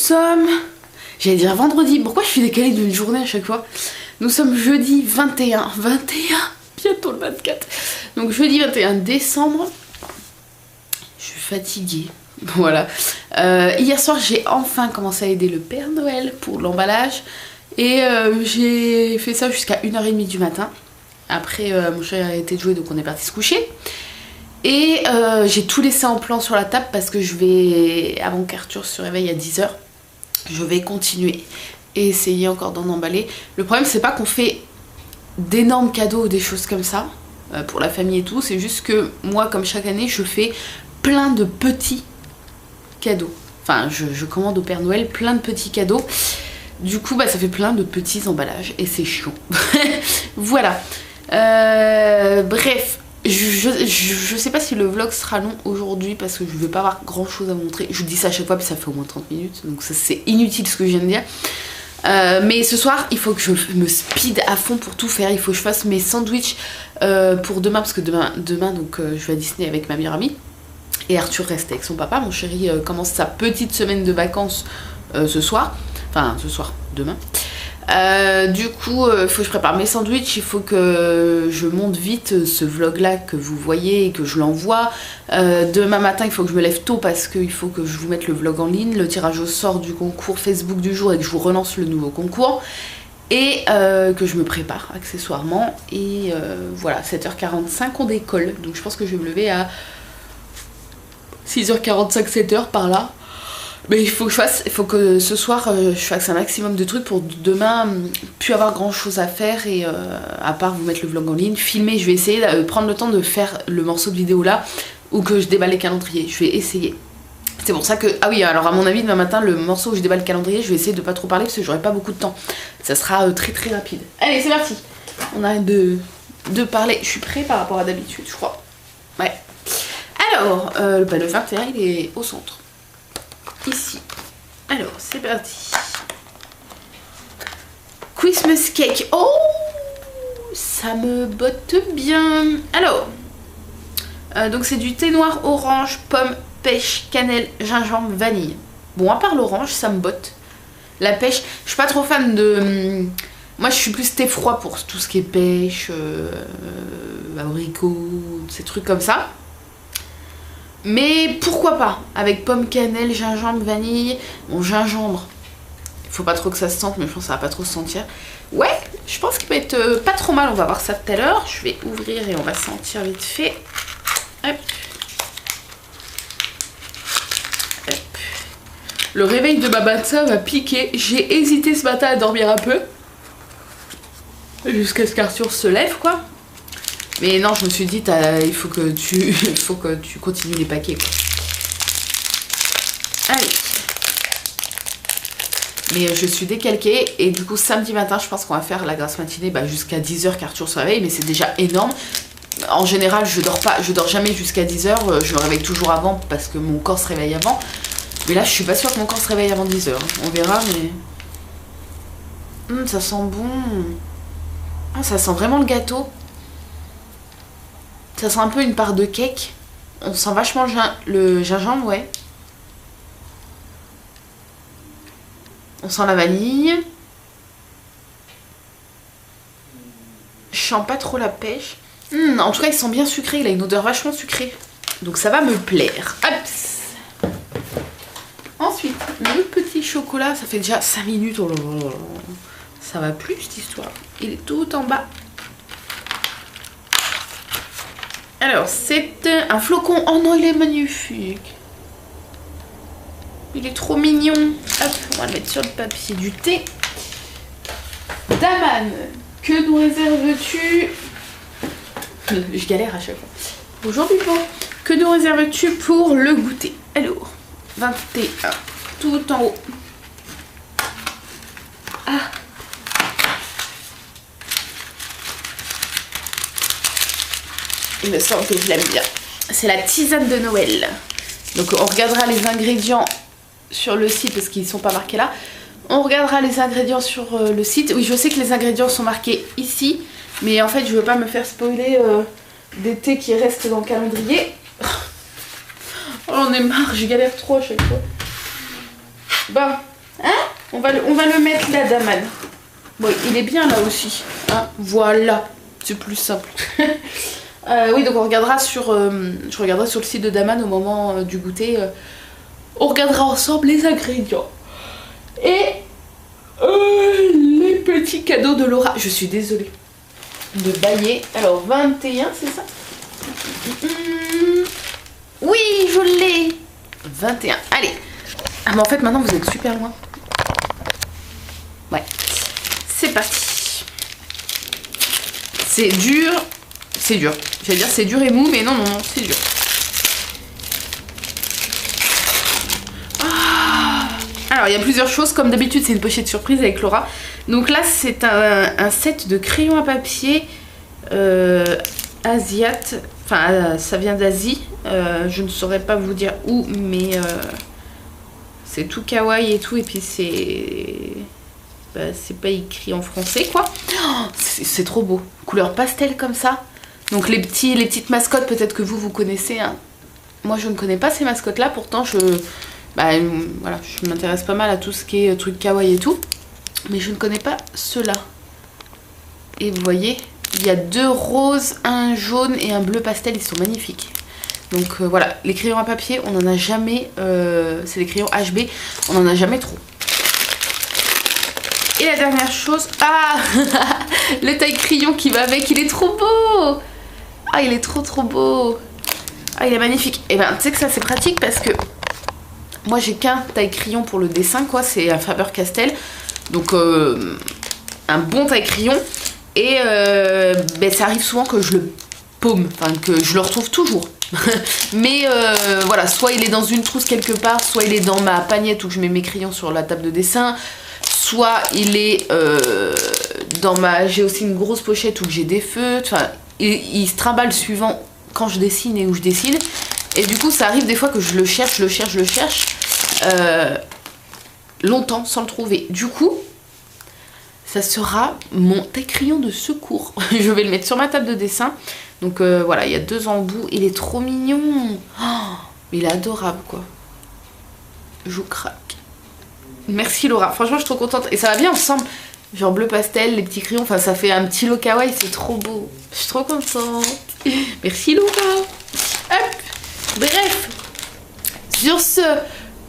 sommes... J'allais dire vendredi, pourquoi je suis décalée d'une journée à chaque fois? Nous sommes jeudi 21, bientôt le 24. Donc jeudi 21 décembre. Je suis fatiguée, voilà. Hier soir j'ai enfin commencé à aider le Père Noël pour l'emballage. Et j'ai fait ça jusqu'à 1h30 du matin. Après mon chéri a arrêté de jouer donc on est parti se coucher. Et j'ai tout laissé en plan sur la table parce que je vais, avant qu'Arthur se réveille à 10h, je vais continuer et essayer encore d'en emballer. Le problème c'est pas qu'on fait d'énormes cadeaux ou des choses comme ça pour la famille et tout, c'est juste que moi comme chaque année je fais plein de petits cadeaux. Enfin je commande au Père Noël plein de petits cadeaux. Du coup bah ça fait plein de petits emballages et c'est chiant. Voilà. Bref. Je sais pas si le vlog sera long aujourd'hui parce que je vais pas avoir grand chose à montrer. Je vous dis ça à chaque fois puis ça fait au moins 30 minutes donc ça c'est inutile ce que je viens de dire. Mais ce soir il faut que je me speed à fond pour tout faire. Il faut que je fasse mes sandwichs pour demain parce que demain donc je vais à Disney avec ma meilleure amie. Et Arthur reste avec son papa. Mon chéri commence sa petite semaine de vacances ce soir. Enfin ce soir, demain. Du coup il faut que je prépare mes sandwichs, il faut que je monte vite ce vlog là que vous voyez et que je l'envoie. Demain matin il faut que je me lève tôt parce qu'il faut que je vous mette le vlog en ligne, le tirage au sort du concours Facebook du jour et que je vous relance le nouveau concours. Et que je me prépare accessoirement. Et voilà, 7h45 on décolle. Donc je pense que je vais me lever à 6h45, 7h par là. Mais il faut que ce soir je fasse un maximum de trucs pour demain plus avoir grand chose à faire et à part vous mettre le vlog en ligne, filmer. Je vais essayer de prendre le temps de faire le morceau de vidéo là ou que je déballe les calendriers, je vais essayer. C'est pour ça que, ah oui alors à mon avis demain matin le morceau où je déballe le calendrier je vais essayer de pas trop parler parce que j'aurai pas beaucoup de temps. Ça sera très très rapide. Allez c'est parti, on arrête de parler, je suis prêt par rapport à d'habitude je crois. Ouais. Alors le 21 il est au centre. Ici. Alors, c'est parti. Christmas cake. Oh, ça me botte bien. Alors, donc c'est du thé noir, orange, pomme, pêche, cannelle, gingembre, vanille. Bon, à part l'orange, ça me botte. La pêche, je suis pas trop fan de... Moi, je suis plus thé froid pour tout ce qui est pêche, abricot, ces trucs comme ça. Mais pourquoi pas, avec pomme, cannelle, gingembre, vanille. Bon, gingembre, il faut pas trop que ça se sente, mais je pense que ça va pas trop se sentir. Ouais, je pense qu'il peut être pas trop mal, on va voir ça tout à l'heure. Je vais ouvrir et on va sentir vite fait. Hop. Hop. Le réveil de ma matin va piquer. J'ai hésité ce matin à dormir un peu. Jusqu'à ce qu'Arthur se lève, quoi. Mais non, je me suis dit, il faut que tu continues les paquets, quoi. Allez. Mais je suis décalquée et du coup samedi matin, je pense qu'on va faire la grasse matinée jusqu'à 10h qu'Arthur se réveille, mais c'est déjà énorme. En général, je dors jamais jusqu'à 10h, je me réveille toujours avant parce que mon corps se réveille avant. Mais là, je suis pas sûre que mon corps se réveille avant 10h. On verra, mais... ça sent bon. Ah, ça sent vraiment le gâteau. Ça sent un peu une part de cake. On sent vachement le gingembre, ouais. On sent la vanille. Je sens pas trop la pêche. En tout cas, il sent bien sucré. Il a une odeur vachement sucrée. Donc ça va me plaire. Hop. Ensuite, le petit chocolat. Ça fait déjà 5 minutes. Oh là là. Ça va plus cette histoire. Il est tout en bas. Alors, c'est un flocon. Oh non, il est magnifique. Il est trop mignon. Hop, on va le mettre sur le papier du thé. Daman, que nous réserves-tu? Je galère à chaque fois. Bonjour Pipo. Que nous réserves-tu pour le goûter? Alors, 21, tout en haut. Ah. Il me semble que je l'aime bien. C'est la tisane de Noël. Donc on regardera les ingrédients sur le site parce qu'ils ne sont pas marqués là. On regardera les ingrédients sur le site. Oui, je sais que les ingrédients sont marqués ici. Mais en fait, je veux pas me faire spoiler des thés qui restent dans le calendrier. Oh, j'en ai marre, je galère trop à chaque fois. Bon, On va le mettre là, Daman. Bon, il est bien là aussi. Hein, voilà, c'est plus simple. Oui, donc on regardera je regarderai sur le site de Daman au moment du goûter. On regardera ensemble les ingrédients. Et les petits cadeaux de Laura. Je suis désolée de bailler. Alors, 21, c'est ça? Oui, je l'ai. 21. Allez. Ah, mais en fait, maintenant, vous êtes super loin. Ouais. C'est parti. C'est dur. C'est dur. J'allais dire c'est dur et mou, mais non, non, non, c'est dur. Alors, il y a plusieurs choses. Comme d'habitude, c'est une pochette surprise avec Laura. Donc là, c'est un set de crayons à papier asiate. Enfin, ça vient d'Asie. Je ne saurais pas vous dire où, mais c'est tout kawaii et tout. Et puis, c'est pas écrit en français, quoi. Oh, c'est trop beau. Couleur pastel comme ça. Donc, les petites mascottes, peut-être que vous connaissez. Hein. Moi, je ne connais pas ces mascottes-là. Pourtant, voilà, je m'intéresse pas mal à tout ce qui est truc kawaii et tout. Mais je ne connais pas ceux-là. Et vous voyez, il y a 2 roses, un jaune et un bleu pastel. Ils sont magnifiques. Donc voilà, les crayons à papier, on n'en a jamais. C'est des crayons HB, on n'en a jamais trop. Et la dernière chose, le taille crayon qui va avec, il est trop beau. Ah, il est trop beau. Ah, il est magnifique. Et ben, tu sais que ça c'est pratique parce que moi j'ai qu'un taille crayon pour le dessin, quoi. C'est un Faber-Castell. Donc un bon taille crayon. Et ça arrive souvent que je le paume, enfin que je le retrouve toujours. Mais voilà, soit il est dans une trousse quelque part, soit il est dans ma pagnette où je mets mes crayons sur la table de dessin, soit il est dans ma... J'ai aussi une grosse pochette où j'ai des feutres, enfin il se trimballe suivant quand je dessine et où je dessine. Et du coup ça arrive des fois que je le cherche longtemps sans le trouver. Du coup ça sera mon taille-crayon de secours. Je vais le mettre sur ma table de dessin. Donc voilà, il y a 2 embouts. Il est trop mignon. Oh, il est adorable, quoi. Je craque. Merci Laura. Franchement, je suis trop contente. Et ça va bien ensemble. Genre bleu pastel, les petits crayons. Enfin, ça fait un petit look kawaii. C'est trop beau. Je suis trop contente. Merci Laura. Hop. Bref. Sur ce...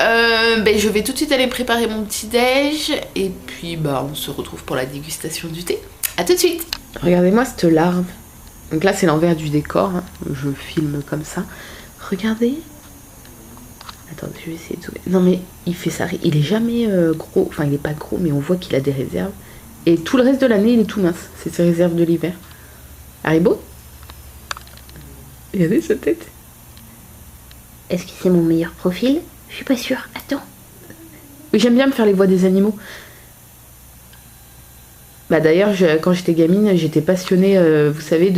je vais tout de suite aller préparer mon petit déj et puis on se retrouve pour la dégustation du thé. A tout de suite. Regardez-moi cette larve. Donc là c'est l'envers du décor, hein. Je filme comme ça. Regardez. Attendez, je vais essayer de zoomer. Non mais il fait ça, il est jamais gros, enfin il est pas gros mais on voit qu'il a des réserves. Et tout le reste de l'année il est tout mince, c'est ses réserves de l'hiver. Haribo. Regardez sa tête. Est-ce que c'est mon meilleur profil? Je suis pas sûre. Attends. Oui, j'aime bien me faire les voix des animaux. D'ailleurs, quand j'étais gamine, j'étais passionnée, vous savez,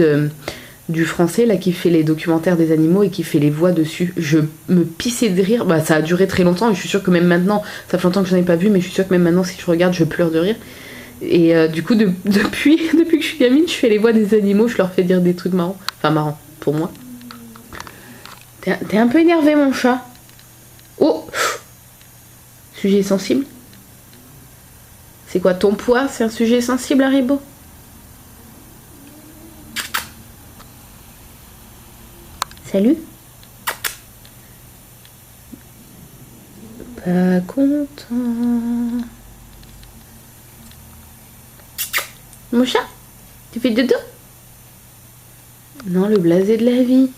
du français là qui fait les documentaires des animaux et qui fait les voix dessus. Je me pissais de rire. Ça a duré très longtemps et je suis sûre que même maintenant, ça fait longtemps que je n'en ai pas vu, mais je suis sûre que même maintenant, si je regarde, je pleure de rire. Et du coup, depuis que je suis gamine, je fais les voix des animaux, je leur fais dire des trucs marrants. Enfin, marrants pour moi. T'es un peu énervé, mon chat. Oh! Sujet sensible? C'est quoi ton poids? C'est un sujet sensible, Haribo? Salut? Pas content. Mon chat? Tu fais dodo? Non, le blasé de la vie.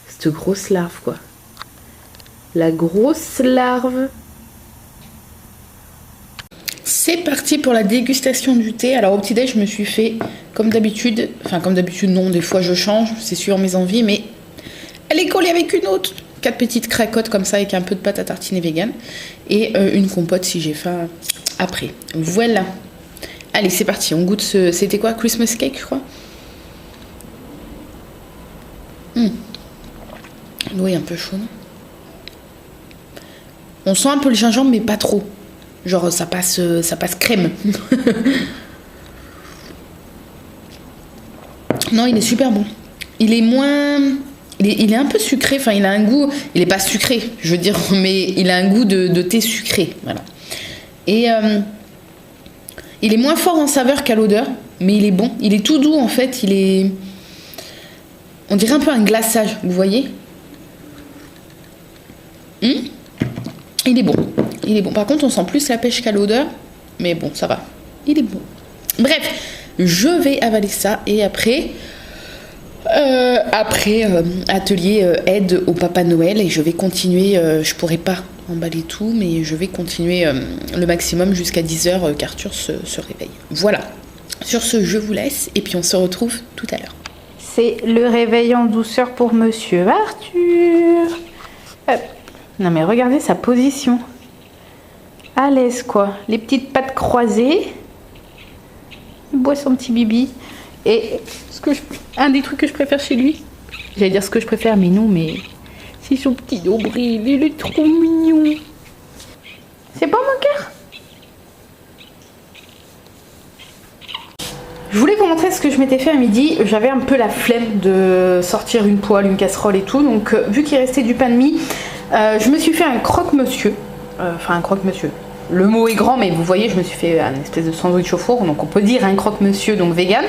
Cette grosse larve, quoi. La grosse larve. C'est parti pour la dégustation du thé. Alors au petit-déj, je me suis fait comme d'habitude. Enfin comme d'habitude non, des fois je change, c'est suivant mes envies, mais elle est collée avec une autre. 4 petites cracottes comme ça avec un peu de pâte à tartiner vegan. Et une compote si j'ai faim après. Voilà. Allez, c'est parti, on goûte ce... C'était quoi? Christmas cake, je crois. L'eau est un peu chaude. On sent un peu le gingembre, mais pas trop. Genre, ça passe crème. Non, il est super bon. Il est moins il est un peu sucré, enfin il a un goût, il est pas sucré, je veux dire, mais il a un goût de thé sucré, voilà. Et il est moins fort en saveur qu'à l'odeur, mais il est bon, il est tout doux en fait, on dirait un peu un glaçage, vous voyez. Il est bon, il est bon. Par contre, on sent plus la pêche qu'à l'odeur, mais bon, ça va, il est bon. Bref, je vais avaler ça et après atelier aide au Papa Noël et je vais continuer, je pourrais pas emballer tout, mais je vais continuer le maximum jusqu'à 10h qu'Arthur se réveille. Voilà, sur ce, je vous laisse et puis on se retrouve tout à l'heure. C'est le réveil en douceur pour Monsieur Arthur. Hop. Non mais regardez sa position. À l'aise quoi. Les petites pattes croisées. Il boit son petit bibi. Et un des trucs que je préfère chez lui. J'allais dire ce que je préfère, mais non, mais c'est son petit nombril. Il est trop mignon. C'est pas mon cœur. Je voulais vous montrer ce que je m'étais fait à midi. J'avais un peu la flemme de sortir une poêle, une casserole et tout. Donc vu qu'il restait du pain de mie, je me suis fait un croque-monsieur. Enfin un croque-monsieur. Le mot est grand, mais vous voyez, je me suis fait un espèce de sandwich au four. Donc on peut dire un croque-monsieur, donc vegan.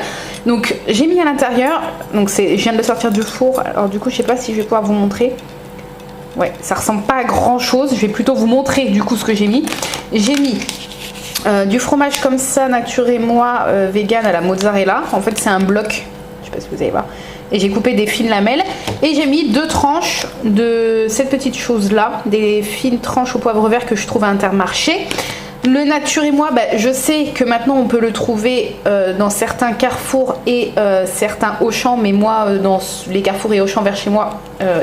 Donc j'ai mis à l'intérieur. Donc je viens de le sortir du four. Alors du coup, je sais pas si je vais pouvoir vous montrer. Ouais, ça ressemble pas à grand chose. Je vais plutôt vous montrer du coup ce que j'ai mis. J'ai mis du fromage comme ça, nature et moi, vegan à la mozzarella. En fait, c'est un bloc. Je sais pas si vous allez voir. Et j'ai coupé des fines lamelles. Et j'ai mis 2 tranches de cette petite chose-là. Des fines tranches au poivre vert que je trouve à Intermarché. Le nature et moi, je sais que maintenant on peut le trouver dans certains Carrefour et certains Auchan. Mais moi, dans les Carrefour et Auchan vers chez moi,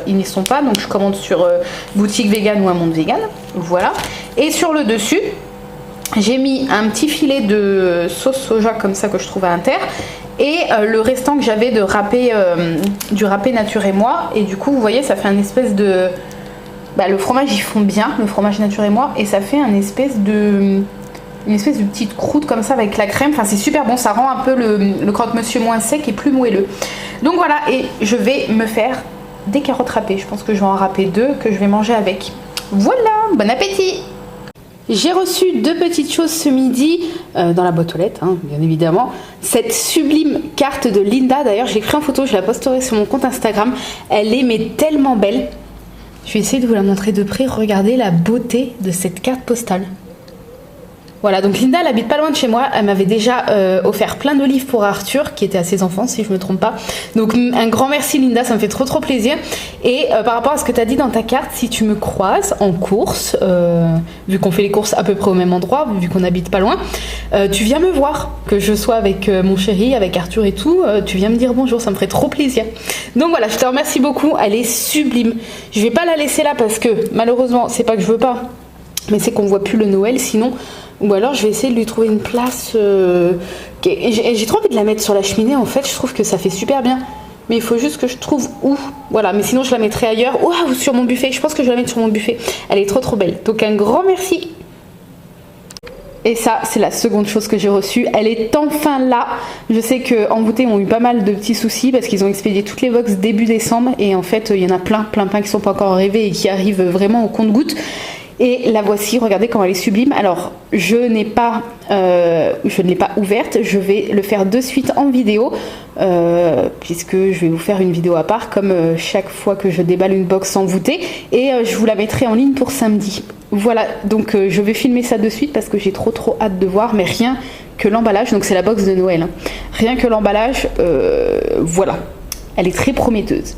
ils n'y sont pas. Donc je commande sur boutique vegan ou un monde vegan. Voilà. Et sur le dessus, j'ai mis un petit filet de sauce soja comme ça que je trouve à Inter. Et le restant que j'avais de râpé, du râpé nature et moi. Et du coup, vous voyez, ça fait un espèce de... le fromage, il fond bien, le fromage nature et moi. Et ça fait une espèce de petite croûte comme ça avec la crème. Enfin, c'est super bon. Ça rend un peu le croque-monsieur moins sec et plus moelleux. Donc voilà, et je vais me faire des carottes râpées. Je pense que je vais en râper 2 que je vais manger avec. Voilà, bon appétit! J'ai reçu 2 petites choses ce midi dans la boîte aux lettres, hein, bien évidemment. Cette sublime carte de Linda, d'ailleurs je l'ai pris en photo, je la posterai sur mon compte Instagram. Elle est mais tellement belle. Je vais essayer de vous la montrer de près. Regardez la beauté de cette carte postale. Voilà, donc Linda, elle habite pas loin de chez moi. Elle m'avait déjà offert plein de livres pour Arthur, qui était à ses enfants, si je me trompe pas. Donc un grand merci Linda, ça me fait trop plaisir. Et par rapport à ce que tu as dit dans ta carte, si tu me croises en course, vu qu'on fait les courses à peu près au même endroit, vu qu'on habite pas loin, tu viens me voir, que je sois avec mon chéri, avec Arthur et tout, tu viens me dire bonjour, ça me ferait trop plaisir. Donc voilà, je te remercie beaucoup, elle est sublime. Je vais pas la laisser là parce que malheureusement, c'est pas que je veux pas, mais c'est qu'on voit plus le Noël sinon. Ou alors je vais essayer de lui trouver une place. J'ai trop envie de la mettre sur la cheminée en fait, je trouve que ça fait super bien. Mais il faut juste que je trouve où. Voilà, mais sinon je la mettrai ailleurs. Ou sur mon buffet, je pense que je vais la mettre sur mon buffet. Elle est trop belle. Donc un grand merci. Et ça, c'est la seconde chose que j'ai reçue. Elle est enfin là. Je sais qu'en bouteille, ont eu pas mal de petits soucis parce qu'ils ont expédié toutes les box début décembre. Et en fait, il y en a plein qui sont pas encore arrivés et qui arrivent vraiment au compte-gouttes. Et la voici, regardez comment elle est sublime. Alors, je ne l'ai pas ouverte. Je vais le faire de suite en vidéo, puisque je vais vous faire une vidéo à part, comme chaque fois que je déballe une box envoûtée. Et je vous la mettrai en ligne pour samedi. Voilà, donc je vais filmer ça de suite parce que j'ai trop hâte de voir, mais rien que l'emballage. Donc c'est la box de Noël. Hein. Rien que l'emballage, voilà. Elle est très prometteuse.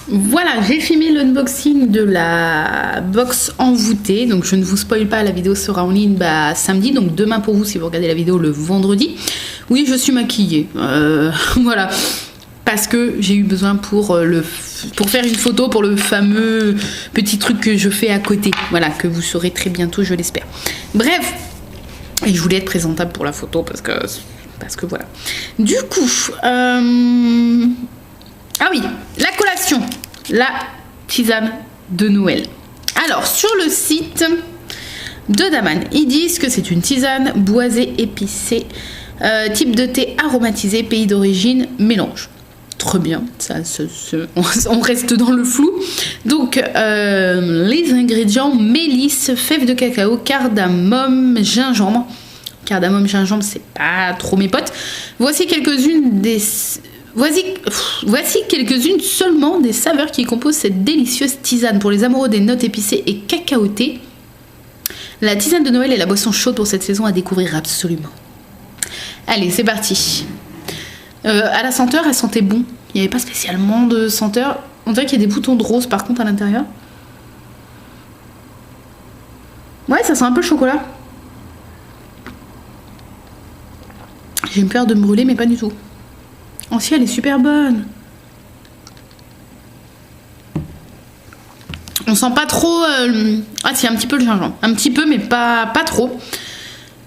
Voilà, j'ai filmé l'unboxing de la box envoûtée. Donc je ne vous spoil pas, la vidéo sera en ligne samedi. Donc demain pour vous si vous regardez la vidéo le vendredi. Oui, je suis maquillée. Voilà. Parce que j'ai eu besoin pour faire une photo pour le fameux petit truc que je fais à côté. Voilà, que vous saurez très bientôt, je l'espère. Bref. Et je voulais être présentable pour la photo parce que voilà. Du coup... Ah oui, la collation, la tisane de Noël. Alors, sur le site de Daman, ils disent que c'est une tisane boisée épicée, type de thé aromatisé, pays d'origine, mélange. peut-être bien, on reste dans le flou. Donc les ingrédients: mélisse, fèves de cacao, cardamome, gingembre. Cardamome, gingembre, c'est pas trop mes potes. Voici quelques-unes seulement des saveurs qui composent cette délicieuse tisane pour les amoureux des notes épicées et cacaotées. La tisane de Noël est la boisson chaude pour cette saison à découvrir absolument. Allez, c'est parti. À la senteur, elle sentait bon. Il n'y avait pas spécialement de senteur. On dirait qu'il y a des boutons de rose par contre à l'intérieur. Ouais, ça sent un peu le chocolat. J'ai une peur de me brûler, mais pas du tout. Oh si, elle est super bonne. On sent pas trop... Ah si, un petit peu le gingembre. Un petit peu, mais pas trop.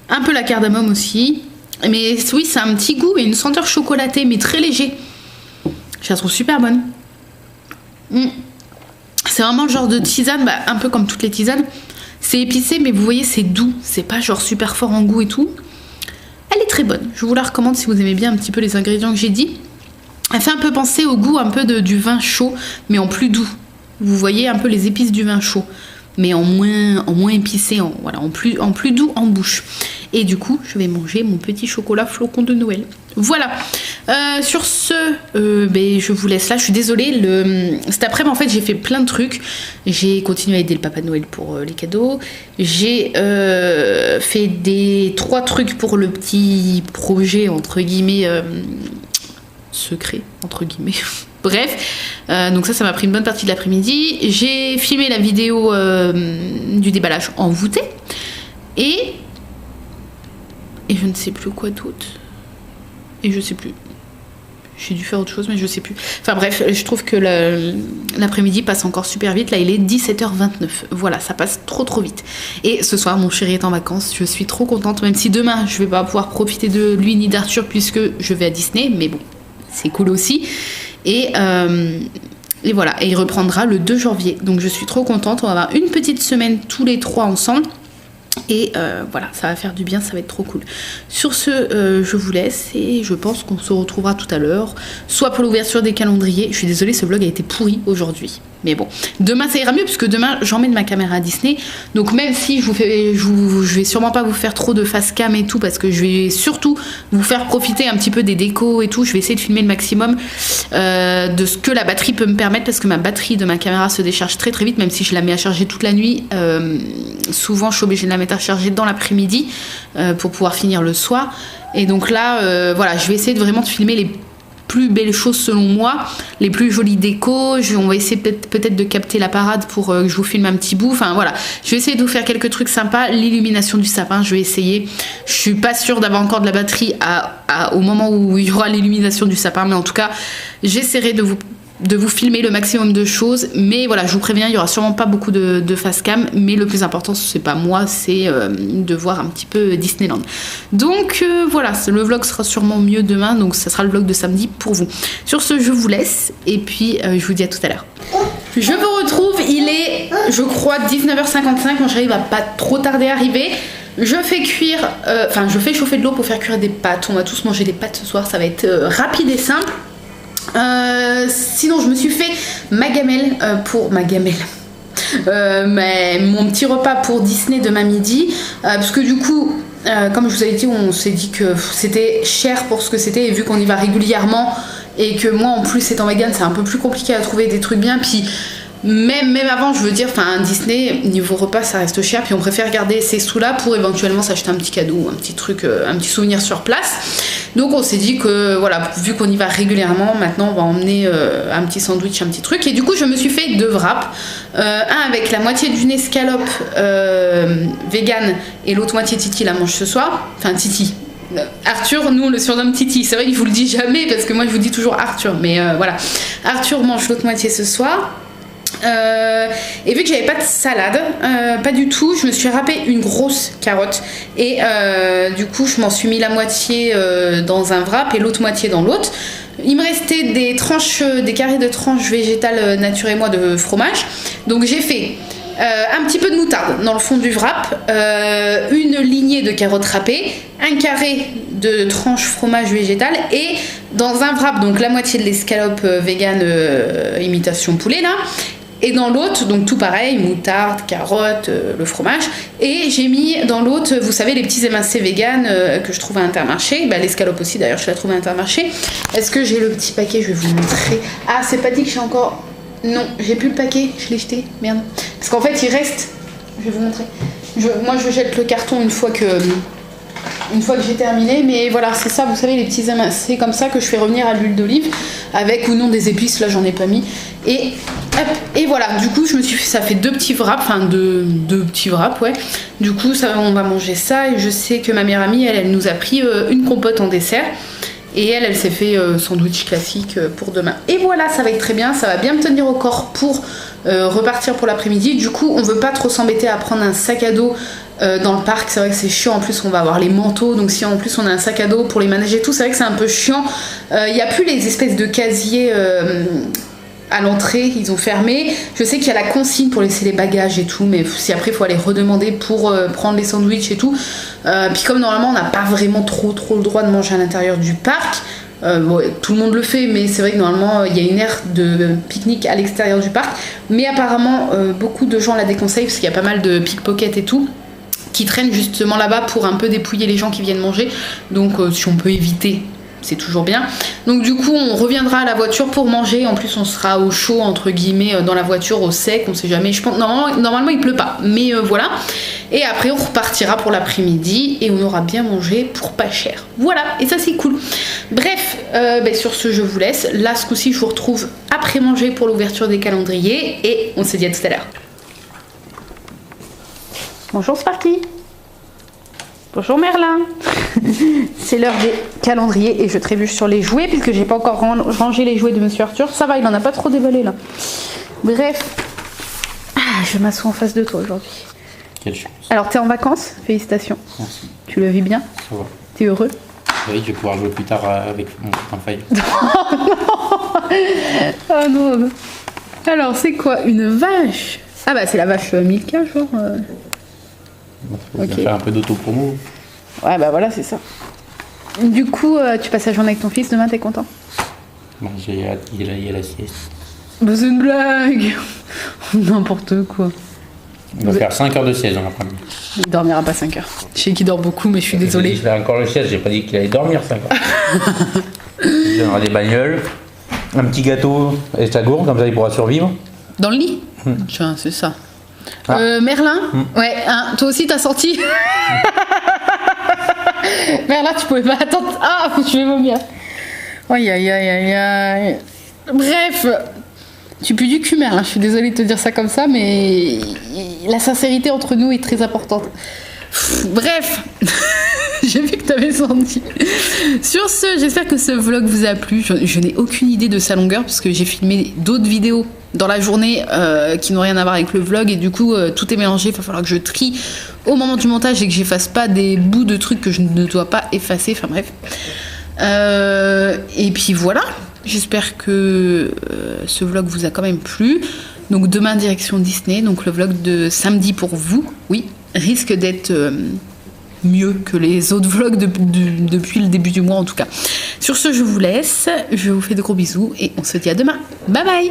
Un peu la cardamome aussi. Mais oui, c'est un petit goût et une senteur chocolatée, mais très léger. Je la trouve super bonne. C'est vraiment le genre de tisane, un peu comme toutes les tisanes. C'est épicé, mais vous voyez, c'est doux. C'est pas genre super fort en goût et tout. Elle est très bonne. Je vous la recommande si vous aimez bien un petit peu les ingrédients que j'ai dit. Elle fait un peu penser au goût un peu du vin chaud, mais en plus doux. Vous voyez un peu les épices du vin chaud, mais en moins épicé, en plus doux en bouche. Et du coup, je vais manger mon petit chocolat flocon de Noël. Voilà. Sur ce, je vous laisse là. Je suis désolée. Cet après-midi, en fait, j'ai fait plein de trucs. J'ai continué à aider le Papa Noël pour les cadeaux. J'ai fait 3 trucs pour le petit projet, entre guillemets, secret, entre guillemets. Bref, donc ça m'a pris une bonne partie de l'après-midi. J'ai filmé la vidéo du déballage envoûté. Et je ne sais plus quoi d'autre. Et je sais plus. J'ai dû faire autre chose, mais je sais plus. Enfin bref, je trouve que l'après-midi passe encore super vite. Là, il est 17h29. Voilà, ça passe trop vite. Et ce soir, mon chéri est en vacances. Je suis trop contente, même si demain, je vais pas pouvoir profiter de lui ni d'Arthur puisque je vais à Disney. Mais bon, c'est cool aussi. Et voilà, et il reprendra le 2 janvier. Donc je suis trop contente. On va avoir une petite semaine tous les 3 ensemble. Et voilà, ça va faire du bien, ça va être trop cool. Sur ce, je vous laisse et je pense qu'on se retrouvera tout à l'heure, soit pour l'ouverture des calendriers. Je suis désolée, ce vlog a été pourri aujourd'hui. Mais bon, demain ça ira mieux puisque demain j'emmène ma caméra à Disney. Donc même si je vais sûrement pas vous faire trop de face cam et tout parce que je vais surtout vous faire profiter un petit peu des décos et tout. Je vais essayer de filmer le maximum de ce que la batterie peut me permettre parce que ma batterie de ma caméra se décharge très vite, même si je la mets à charger toute la nuit. Souvent je suis obligée de la mettre à charger dans l'après-midi pour pouvoir finir le soir. Et donc là, voilà, je vais essayer de vraiment filmer les plus belles choses selon moi, les plus jolies décos. On va essayer peut-être de capter la parade pour que je vous filme un petit bout. Enfin voilà, je vais essayer de vous faire quelques trucs sympas. L'illumination du sapin, je vais essayer. Je suis pas sûre d'avoir encore de la batterie au moment où il y aura l'illumination du sapin, mais en tout cas, j'essaierai de vous filmer le maximum de choses. Mais voilà, je vous préviens, il y aura sûrement pas beaucoup de face cam, mais le plus important, c'est pas moi, c'est de voir un petit peu Disneyland. Donc voilà, le vlog sera sûrement mieux demain, donc ça sera le vlog de samedi pour vous. Sur ce, je vous laisse et puis je vous dis à tout à l'heure. Je vous retrouve, il est, je crois, 19h55. Moi, j'arrive à pas trop tarder à arriver. Je fais cuire, je fais chauffer de l'eau pour faire cuire des pâtes. On va tous manger des pâtes ce soir, ça va être rapide et simple. Sinon je me suis fait ma gamelle mon petit repas pour Disney demain midi, parce que du coup comme je vous avais dit, on s'est dit que c'était cher pour ce que c'était, et vu qu'on y va régulièrement et que moi en plus étant vegan c'est un peu plus compliqué à trouver des trucs bien, puis même avant, je veux dire, Disney, niveau repas, ça reste cher. Puis on préfère garder ces sous-là pour éventuellement s'acheter un petit cadeau, un petit truc, un petit souvenir sur place. Donc on s'est dit que, voilà, vu qu'on y va régulièrement, maintenant on va emmener un petit sandwich, un petit truc. Et du coup, je me suis fait 2 wraps. Un avec la moitié d'une escalope vegan et l'autre moitié Titi la mange ce soir. Enfin, Titi. Arthur, nous on le surnomme Titi. C'est vrai que je vous le dis jamais parce que moi je vous dis toujours Arthur. Mais voilà, Arthur mange l'autre moitié ce soir. Et vu que j'avais pas de salade, pas du tout, je me suis râpé une grosse carotte et du coup je m'en suis mis la moitié dans un wrap et l'autre moitié dans l'autre. Il me restait des carrés de tranches végétales Nature et Moi de fromage, donc j'ai fait un petit peu de moutarde dans le fond du wrap, une lignée de carottes râpées, un carré de tranches fromage végétal et dans un wrap, donc la moitié de l'escalope vegan imitation poulet là. Et dans l'autre, donc tout pareil, moutarde, carottes, le fromage. Et j'ai mis dans l'autre, vous savez, les petits émincés vegan que je trouve à Intermarché. Bah, l'escalope aussi, d'ailleurs, je la trouve à Intermarché. Est-ce que j'ai le petit paquet? Je vais vous montrer. Ah, c'est pas dit que j'ai encore... Non, j'ai plus le paquet, je l'ai jeté. Merde. Parce qu'en fait, il reste... Je vais vous montrer. Moi, je jette le carton une fois que j'ai terminé, mais voilà, c'est ça, vous savez, les petits émincés comme ça que je fais revenir à l'huile d'olive, avec ou non des épices, là j'en ai pas mis, et hop, et voilà, du coup je me suis fait, ça fait deux petits wraps, enfin deux petits wraps, ouais, du coup ça, on va manger ça, et je sais que ma meilleure amie, elle nous a pris une compote en dessert, et elle s'est fait sandwich classique pour demain. Et voilà, ça va être très bien, ça va bien me tenir au corps pour repartir pour l'après-midi. Du coup, on veut pas trop s'embêter à prendre un sac à dos dans le parc. C'est vrai que c'est chiant, en plus on va avoir les manteaux, donc si en plus on a un sac à dos pour les manager et tout, c'est vrai que c'est un peu chiant. Il n'y a plus les espèces de casiers à l'entrée, ils ont fermé. Je sais qu'il y a la consigne pour laisser les bagages et tout, mais si après il faut aller redemander pour prendre les sandwichs et tout. Puis comme normalement on n'a pas vraiment trop le droit de manger à l'intérieur du parc, bon, tout le monde le fait, mais c'est vrai que normalement il y a une aire de pique-nique à l'extérieur du parc, mais apparemment beaucoup de gens la déconseillent parce qu'il y a pas mal de pickpockets et tout qui traînent justement là-bas pour un peu dépouiller les gens qui viennent manger, donc si on peut éviter, c'est toujours bien. Donc du coup on reviendra à la voiture pour manger, en plus on sera au chaud entre guillemets dans la voiture, au sec, on sait jamais, je pense normalement il pleut pas, mais voilà. Et après on repartira pour l'après-midi et on aura bien mangé pour pas cher, voilà, et ça c'est cool. Bref, sur ce je vous laisse, là ce coup-ci je vous retrouve après manger pour l'ouverture des calendriers et on se dit à tout à l'heure. Bonjour Sparky. Bonjour Merlin. C'est l'heure des calendriers et je trébuche sur les jouets puisque j'ai pas encore rangé les jouets de Monsieur Arthur. Ça va, il en a pas trop déballé là. Bref, je m'assois en face de toi aujourd'hui. Quelle chance. Alors t'es en vacances, félicitations. Merci. Tu le vis bien? Ça va. T'es heureux? Oui, je vais pouvoir jouer plus tard avec mon copain Faye. Oh non. Alors c'est quoi, une vache? Ah bah c'est la vache Milka genre. On va faire un peu d'auto-promo. Ouais bah voilà, c'est ça. Du coup tu passes la journée avec ton fils, demain t'es content? Bon, il y a la sieste. Bah c'est une blague. N'importe quoi. On va faire 5 heures de sieste dans l'après-midi. Il dormira pas 5 heures. Je sais qu'il dort beaucoup mais je suis désolée. Je fais encore le sieste, j'ai pas dit qu'il allait dormir 5 heures. Il aura des bagnoles, un petit gâteau et sa gourde, comme ça il pourra survivre. Dans le lit? Tiens, c'est ça. Ah. Merlin, ouais, hein, toi aussi t'as senti. Merlin, tu pouvais pas attendre. Ah, je vais vomir. Aïe aïe aïe aïe aïe. Bref, tu pues du cul, Merlin. Je suis désolée de te dire ça comme ça, mais la sincérité entre nous est très importante. Bref, j'ai vu que t'avais senti. Sur ce, j'espère que ce vlog vous a plu. Je n'ai aucune idée de sa longueur parce que j'ai filmé d'autres vidéos dans la journée qui n'ont rien à voir avec le vlog et du coup tout est mélangé. Il va falloir que je trie au moment du montage et que j'efface pas des bouts de trucs que je ne dois pas effacer. Enfin bref. Et puis voilà. J'espère que ce vlog vous a quand même plu. Donc demain direction Disney. Donc le vlog de samedi pour vous, oui, risque d'être mieux que les autres vlogs depuis le début du mois en tout cas. Sur ce, je vous laisse. Je vous fais de gros bisous et on se dit à demain. Bye bye.